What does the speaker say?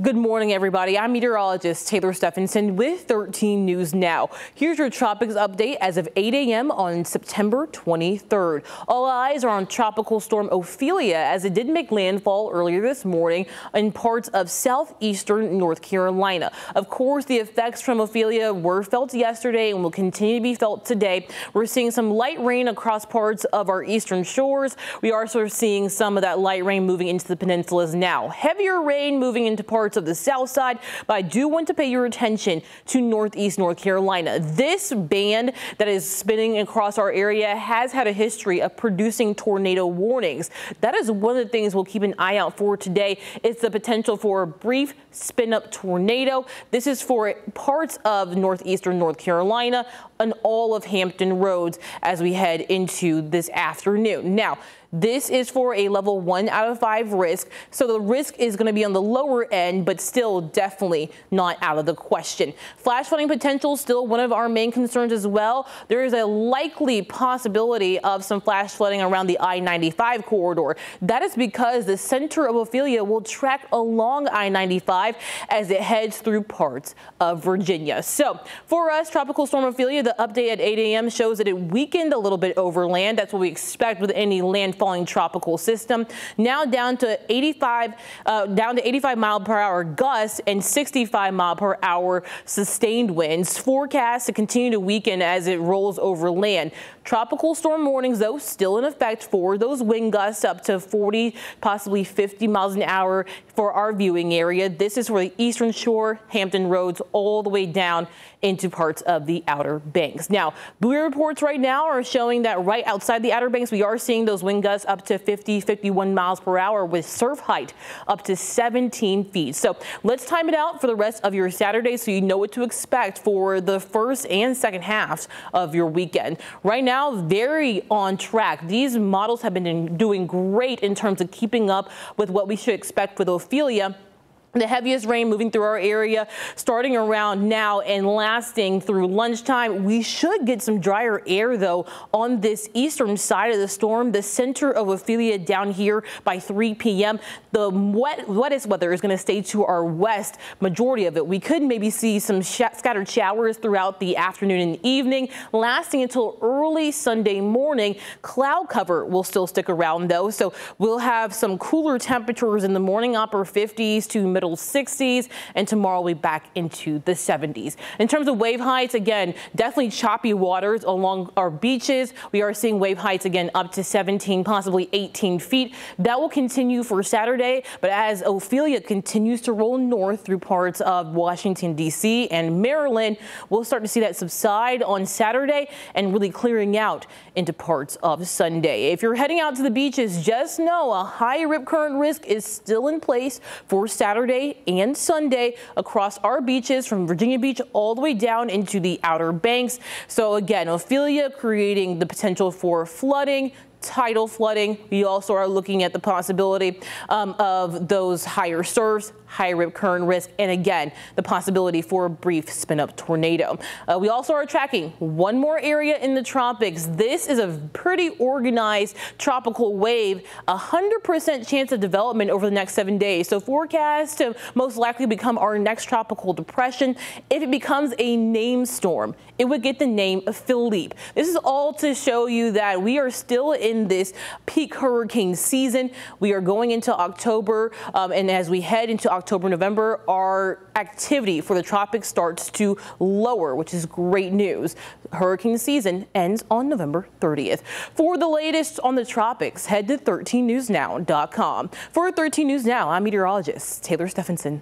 Good morning, everybody. I'm meteorologist Taylor Stephenson with 13 News Now. Here's your tropics update as of 8 a.m. on September 23rd. All eyes are on Tropical Storm Ophelia as it did make landfall earlier this morning in parts of southeastern North Carolina. Of course, the effects from Ophelia were felt yesterday and will continue to be felt today. We're seeing some light rain across parts of our eastern shores. We are sort of seeing some of that light rain moving into the peninsulas now. Heavier rain moving into parts of the south side, but I do want to pay your attention to northeast North Carolina. This band that is spinning across our area has had a history of producing tornado warnings. That is one of the things we'll keep an eye out for today. It's the potential for a brief spin-up tornado. This is for parts of northeastern North Carolina and all of Hampton Roads as we head into this afternoon. Now, this is for a level 1 out of 5 risk, so the risk is going to be on the lower end, but still definitely not out of the question. Flash flooding potential still one of our main concerns as well. There is a likely possibility of some flash flooding around the I-95 corridor. That is because the center of Ophelia will track along I-95 as it heads through parts of Virginia. So for us, Tropical Storm Ophelia, the update at 8 a.m. shows that it weakened a little bit over land. That's what we expect with any landfalling tropical system. Now down to 85 mile per hour gusts and 65 mile per hour sustained winds. Forecast to continue to weaken as it rolls over land. Tropical storm warnings, though, still in effect for those wind gusts up to 40, possibly 50 miles an hour for our viewing area. This is for the eastern shore, Hampton Roads, all the way down into parts of the Outer Banks. Now, BUOY reports right now are showing that right outside the Outer Banks, we are seeing those wind gusts up to 50, 51 miles per hour with surf height up to 17 feet. So let's time it out for the rest of your Saturday so you know what to expect for the first and second halves of your weekend. Right now, very on track. These models have been doing great in terms of keeping up with what we should expect with Ophelia. The heaviest rain moving through our area starting around now and lasting through lunchtime. We should get some drier air, though, on this eastern side of the storm. The center of Ophelia down here by 3 p.m. The wettest weather is going to stay to our west, majority of it. We could maybe see some scattered showers throughout the afternoon and evening, lasting until early Sunday morning. Cloud cover will still stick around, though, so we'll have some cooler temperatures in the morning, upper 50s to middle 60s, and tomorrow we'll be back into the 70s. In terms of wave heights, again, definitely choppy waters along our beaches. We are seeing wave heights again up to 17, possibly 18 feet. That will continue for Saturday, but as Ophelia continues to roll north through parts of Washington, D.C. and Maryland, we'll start to see that subside on Saturday and really clearing out into parts of Sunday. If you're heading out to the beaches, just know a high rip current risk is still in place for Saturday and Sunday across our beaches from Virginia Beach all the way down into the Outer Banks. So again, Ophelia creating the potential for flooding, tidal flooding. We also are looking at the possibility of those higher surfs, high rip current risk, and again, the possibility for a brief spin-up tornado. We also are tracking one more area in the tropics. This is a pretty organized tropical wave, 100% chance of development over the next 7 days. So forecast to most likely become our next tropical depression. If it becomes a named storm, it would get the name of Philippe. This is all to show you that we are still in this peak hurricane season. We are going into October, and as we head into October, November, our activity for the tropics starts to lower, which is great news. Hurricane season ends on November 30th. For the latest on the tropics, head to 13newsnow.com. For 13 News Now, I'm meteorologist Taylor Stephenson.